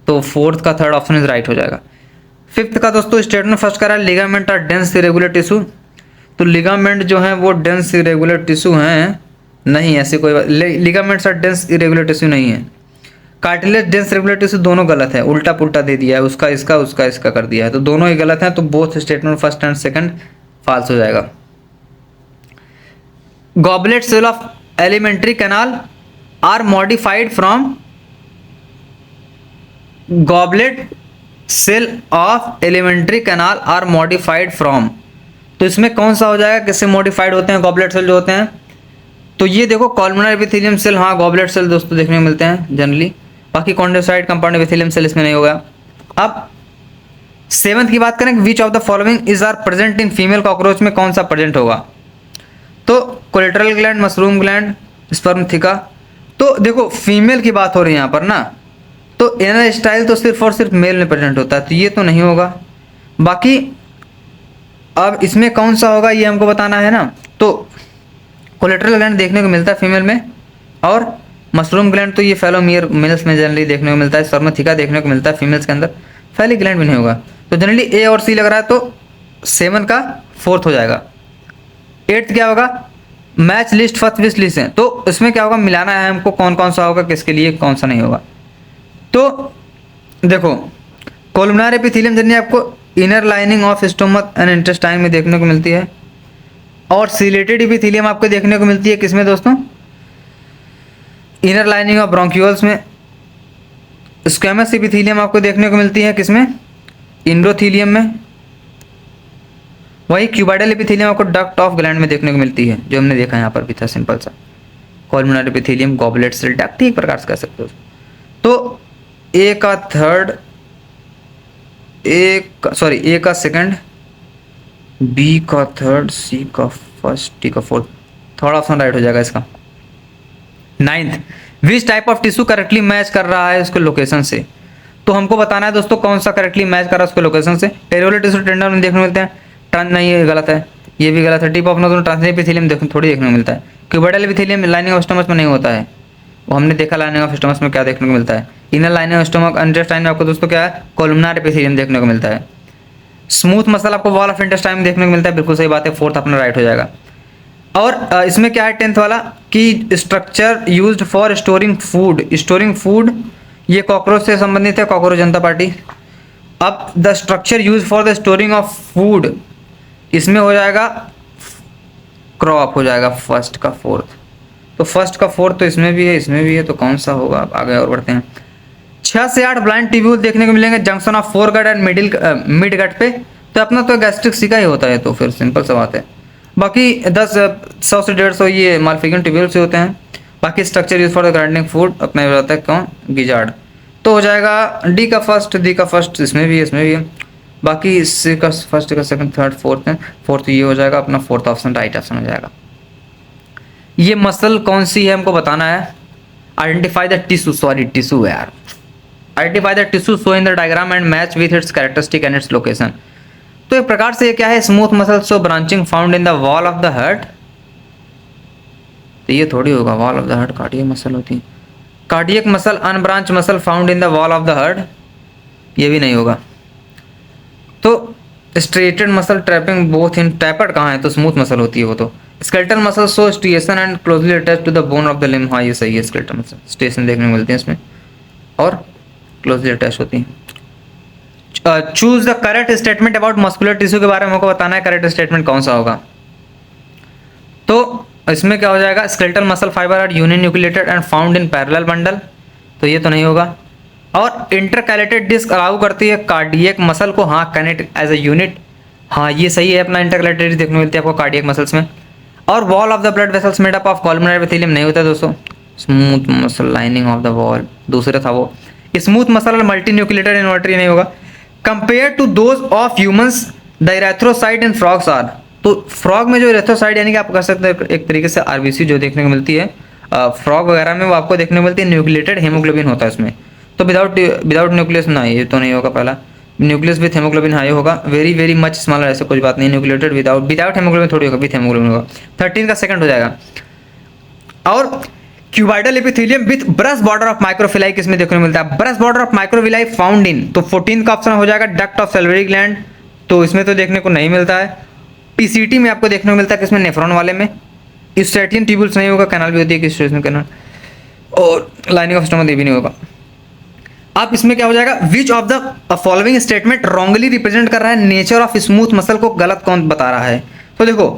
तो फोर्थ का थर्ड ऑप्शन इज राइट हो जाएगा। फिफ्थ का दोस्तों स्टेटमेंट फर्स्ट करा है लिगामेंट और डेंस इरेगुलर टिश्यू, तो लिगामेंट जो है वो डेंस इरेगुलर टिश्यू हैं, नहीं ऐसी कोई बात, लिगामेंट्स और डेंस इरेगुलर टिश्यू नहीं है। कार्टिलेज डेंस इरेगुलर टिश्यू दोनों गलत है, उल्टा पुल्टा दे दिया है, उसका इसका उसका इसका कर दिया है, तो दोनों ही गलत हैं, तो both statement first and second false हो जाएगा। Goblet cell of alimentary canal are modified from, goblet cell of alimentary canal are modified from, तो इसमें कौन सा हो जाएगा, किससे मॉडिफाइड होते हैं गॉबलेट सेल जो होते हैं? तो ये देखो कॉलमनर एपिथेलियम सेल, हाँ गॉबलेट सेल दोस्तों देखने को मिलते हैं जनरली, बाकी कॉन्डेसाइड कंपाउंड एपिथेलियम सेल इसमें नहीं होगा। अब सेवंथ की बात करें, which of the following is are present in female cockroach में कौन सा प्रेजेंट होगा? तो collateral gland, mushroom gland, spermatheca. तो देखो फीमेल की बात हो रही है यहाँ पर ना, तो एनर स्टाइल तो सिर्फ और सिर्फ मेल में प्रेजेंट होता है, तो ये तो नहीं होगा। बाकी अब इसमें कौन सा होगा ये हमको बताना है ना, तो कोलेटरल ग्लैंड देखने को मिलता है फीमेल में, और मशरूम ग्लैंड तो ये फेलोमियर मेल्स में जनरली देखने को मिलता है, स्पर्म थिका देखने को मिलता है फीमेल्स के अंदर, फैली ग्लैंड भी नहीं होगा। तो जनरली ए और सी लग रहा है, तो 7 का फोर्थ हो जाएगा। 8th क्या होगा, match list first wish list है, तो इसमें क्या होगा, मिलाना है हमको कौन कौन सा होगा किसके लिए, कौन सा नहीं होगा। तो देखो कोलमनार एपिथेलियम जनरली आपको inner lining of stomach and intestine में देखने को मिलती है, और सिलेटेड एपिथेलियम आपको देखने को मिलती है किसमें दोस्तों, इनर लाइनिंग ऑफ ब्रोंक्यूल्स में। स्क्वैमस एपिथेलियम आपको देखने को मिलती है किसमें, इंडोथीलियम में। वही क्यूबाइडल एपिथेलियम आपको डक्ट ऑफ ग्लैंड में देखने को मिलती है, जो हमने देखा यहाँ पर भी था सिंपल सा। Columnar epithelium, goblet cell, duct एक प्रकार से कह सकते हो। तो ए का थर्ड, ए का सेकंड, बी का थर्ड, सी का फर्स्ट, डी का फोर्थ, थर्ड ऑप्शन राइट हो जाएगा इसका। 9th, which type of tissue correctly match कर रहा है उसके लोकेशन से, तो हमको बताना है दोस्तों कौन सा करेक्टली मैच कर रहा है उसके लोकेशन से। एरियोलर टिश्यू टेंडर में देखने को मिलते हैं, ट्रांस नहीं ये गलत है, ये भी गलत है। Tip of nose translate epithelium देखने थोड़ी देखने को मिलता है। Cuboidal epithelium lining of stomach में नहीं होता है, वो हमने देखा लाइनिंग ऑफ स्टमक में क्या देखने को मिलता है। Inner lining of stomach intestine में आपको दोस्तों क्या है, कोलमनार एपिथेलियम देखने को मिलता है। स्मूथ मसल आपको वॉल ऑफ इंटेस्टाइन में देखने को मिलता है, बिल्कुल सही बात है, फोर्थ अपना राइट हो जाएगा। और इसमें क्या है 10th वाला कि structure used for storing food, ये कॉकरोच से संबंधित है, कॉकरोच जनता पार्टी। अब the structure use for the storing of food, इसमें हो जाएगा क्रॉप हो जाएगा फर्स्ट का फोर्थ, तो फर्स्ट का फोर्थ तो इसमें भी है, इसमें भी है, तो कौन सा होगा। अब आगे और बढ़ते हैं। 6 से 8 ब्लाइंड ट्यूब्यूल देखने को मिलेंगे junction of fore gut and mid gut पे, तो अपना तो गैस्ट्रिक सिका ही होता है, तो फिर सिंपल सा बात है। बाकी 100 से 150 ये मालफिगन ट्यूब्यूल से होते हैं। बाकी structure use for the grinding food अपना हो जाता है कौन, गिजार्ड, तो हो जाएगा डी का फर्स्ट, डी का फर्स्ट, इसमें भी है, इसमें भी है। बाकी सी का फर्स्ट का सेकंड थर्ड फोर्थ है, फोर्थ ये हो जाएगा अपना, फोर्थ ऑप्शन राइट ऑप्शन हो जाएगा। ये मसल कौन सी है हमको बताना है। Identify the tissue, sorry tissue है यार, identify the tissue show in the diagram and match with its characteristic and its location. तो एक प्रकार से ये क्या है, smooth muscle show branching found in the wall of the heart. तो ये थोड़ी होगा, wall of the heart cardiac muscle होती है, cardiac muscle unbranch muscle found in the wall of the heart, ये भी नहीं होगा। तो striated muscle tapering both in, tapered कहाँ है, तो स्मूथ मसल होती है वो तो। Skeletal muscle so striation and closely attach to the bone of the limb, हाँ ये सही है, स्केलेटल मसल स्टिएशन देखने को मिलते हैं इसमें और क्लोजली अटैच होती है। Choose the correct statement about muscular tissue के बारे में हमको बताना है, करेक्ट स्टेटमेंट कौन सा होगा। तो इसमें क्या हो जाएगा, skeletal muscle fibre are uninucleated and found in parallel bundle, तो ये तो नहीं होगा। और इंटरकैलेटेड डिस्क अलाउ करती है कार्डियक मसल को, हाँ कनेक्ट एज ए यूनिट, हाँ ये सही है अपना, इंटरकैलेटेड डिस्क देखने को मिलती है आपको कार्डियक मसल्स में। और wall of the blood vessels made up of columnar epithelium नहीं होता दोस्तों। Smooth muscle lining of the wall दूसरा था वो। स्मूथ मसल और मल्टी न्यूक्लिएटेड इन्वर्टरी नहीं होगा। Compare to those of humans the erythrocyte in frogs are, तो फ्रॉग में जो इरेथ्रोसाइट यानी कि आप कह सकते हैं एक तरीके से आरबीसी जो देखने को मिलती है फ्रॉग वगैरह में, वो आपको देखने को मिलती है, न्यूक्लिएटेड हेमोग्लोबिन होता है इसमें। तो विदाउट न्यूक्लियस ना, ये तो नहीं होगा पहला। न्यूक्लियस विथ हेमोग्लोबिन हाई होगा, वेरी वेरी मच स्मॉलर, ऐसे कुछ बात नहीं। न्यूक्लिएटेड विदाउट हेमोग्लोबिन थोड़ी होगा, विथ हेमोग्लोबिन होगा। 13 का सेकंड हो जाएगा। और cuboidal epithelium with brush border of microvilli किसमें देखने को मिलता है, brush border of microvilli found in, तो 14 का ऑप्शन हो जाएगा डक्ट ऑफ सैलिवरी ग्लैंड, तो इसमें तो देखने को नहीं मिलता है। पीसीटी में आपको देखने को मिलता है किसमें, नेफ्रॉन वाले में। स्ट्रेटियन ट्यूबुल्स नहीं होगा, कैनाल भी होती है किस कैनाल, और लाइनिंग ऑफ स्टमक ये भी नहीं होगा। अब इसमें क्या हो जाएगा, विच of the following statement wrongly represent कर रहा है नेचर ऑफ स्मूथ मसल को, गलत कौन बता रहा है। तो देखो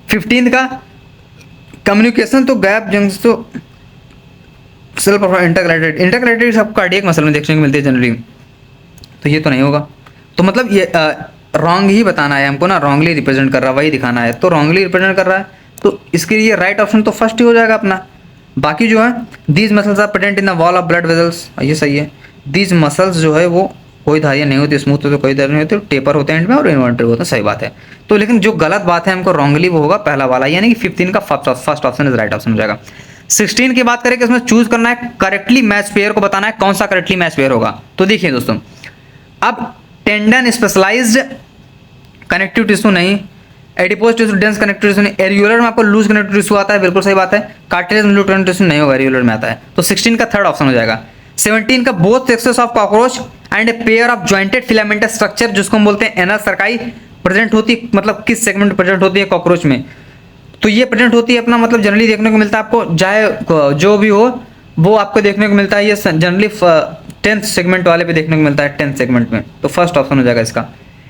15 का कम्युनिकेशन तो गैप जंक्शन तो सेल्फ इंटरकलेटेड सब कार्डियक मसल में देखने को मिलती है जनरली, तो ये तो नहीं होगा। तो मतलब ये रॉन्ग ही बताना है हमको ना, रॉन्गली रिप्रेजेंट कर रहा है वही दिखाना है, तो रॉन्गली रिप्रेजेंट कर रहा है, तो इसके लिए राइट ऑप्शन तो फर्स्ट ही हो जाएगा अपना। बाकी जो है these muscles are present in the wall of blood vessels, ये सही है। दीज मसल्स जो है वो कोई धारियाँ नहीं होती, स्मूथ तो कोई धारियाँ नहीं होती, टेपर होते हैं एंड में और इन्वर्टेड होते हैं, सही बात है। तो लेकिन जो गलत बात है हमको रॉन्गली वो होगा पहला वाला, यानी कि 15 का first option is right option हो जाएगा। 16 की बात करें कि इसमें चूज करना है करेक्टली मैच पेयर को बताना है कौन सा करेक्टली मैच पेयर होगा। तो देखिए दोस्तों, अब टेंडन स्पेशलाइज्ड कनेक्टिव टिश्यू नहीं, adipose tissue dense connective tissue नहीं, एरियोलर में आपको लूज कनेक्टिव टिश्यू आता है, बिल्कुल सही बात है। कार्टिलेज में लूज कनेक्टिव टिश्यू नहीं होगा, एरियोलर में आता है। तो 16 का थर्ड ऑप्शन हो जाएगा। 17 का both sexes of cockroach and a pair of jointed filamentous structure, जिसको हम बोलते हैं एनल सर्काई, प्रेजेंट होती है, मतलब किस सेगमेंट प्रेजेंट होती है कॉकरोच में, तो ये प्रेजेंट होती है अपना, मतलब जनरली देखने को मिलता है आपको, चाहे जो भी हो वो आपको देखने को मिलता है, ये जनरली 10th सेगमेंट वाले पे देखने को मिलता है, 10th सेगमेंट में, तो फर्स्ट ऑप्शन हो जाएगा इसका।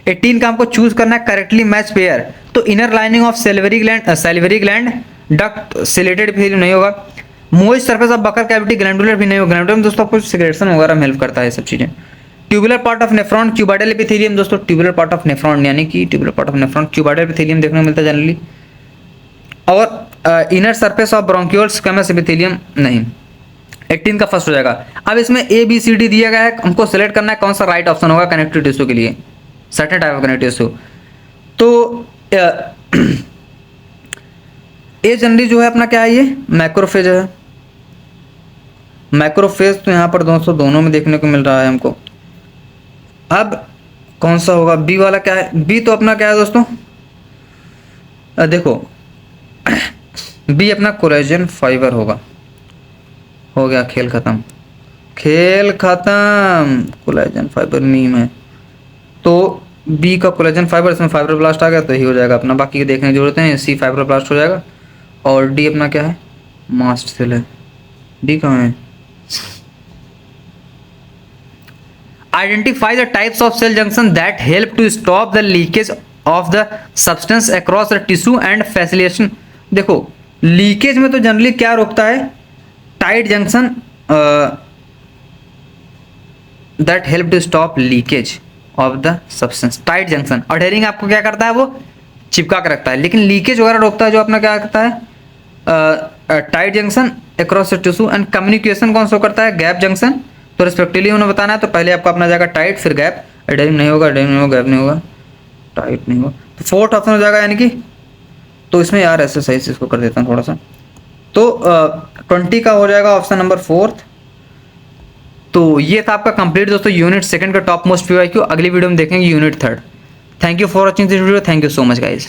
18 का हमको चूज करना है करेक्टली मैच पेयर, तो inner lining of salivary gland duct ciliated भी नहीं होगा। Moist surface of buccal cavity glandular भी नहीं होगा, ग्लैंडुलर में दोस्तों आपको सिग्रेशन वगैरह में हेल्प करता है ये सब चीजें। Tubular part of nephron cuboidal epithelium, दोस्तों ट्यूबुलर पार्ट ऑफ नेफ्रॉन यानी कि tubular part of nephron cuboidal epithelium देखने को मिलता है जनरली। और inner surface of bronchioles squamous epithelium नहीं। 18 का फर्स्ट हो जाएगा। अब इसमें ए बी सी डी दिया गया है, हमको सेलेक्ट करना है कौन सा राइट ऑप्शन होगा कनेक्टिव टिश्यू के लिए, certain type of connective tissue. तो ए जनरली जो है अपना क्या है, ये मैक्रोफेज है, मैक्रोफेज तो यहाँ पर दोस्तों दोनों में देखने को मिल रहा है हमको। अब कौन सा होगा, बी वाला क्या है, बी तो अपना क्या है दोस्तों, देखो बी अपना कोलेजन फाइबर होगा, हो गया खेल खत्म, खेल खत्म, कोलेजन फाइबर मीम है, तो बी का कोलेजन फाइबर, इसमें फाइब्रोब्लास्ट आ गया तो ही हो जाएगा अपना, बाकी के देखने की जरूरत है। सी फाइब्रोब्लास्ट हो जाएगा, और डी अपना क्या है, मास्ट सेल है। डी कहाँ है, identify the types of cell junction that help to stop the leakage of the substance across the tissue and facilitation. देखो लीकेज में तो जनरली क्या रोकता है, tight junction that help to stop leakage of the substance, tight junction. Adhering आपको क्या करता है, वो चिपका कर रखता है, लेकिन लीकेज वगैरह रोकता है जो अपना क्या करता है, tight junction across the tissue and communication कौन सा करता है, गैप जंक्शन। तो रिस्पेक्टिवली उन्हें बताना है, तो पहले आपको अपना जाएगा टाइट, फिर गैप, एडहेरिंग नहीं होगा, एडहेरिंग नहीं होगा, गैप नहीं होगा, टाइट नहीं होगा, तो फोर्थ ऑप्शन हो जाएगा यानी कि, तो इसमें यार ऐसे सही से इसको कर देता हूँ थोड़ा सा, तो 20 का हो जाएगा ऑप्शन नंबर फोर्थ, तो ये था आपका कंप्लीट दोस्तों यूनिट सेकंड का टॉप मोस्ट पीवाईक्यू। अगली वीडियो में देखेंगे unit third. Thank you for watching this video, thank you so much guys.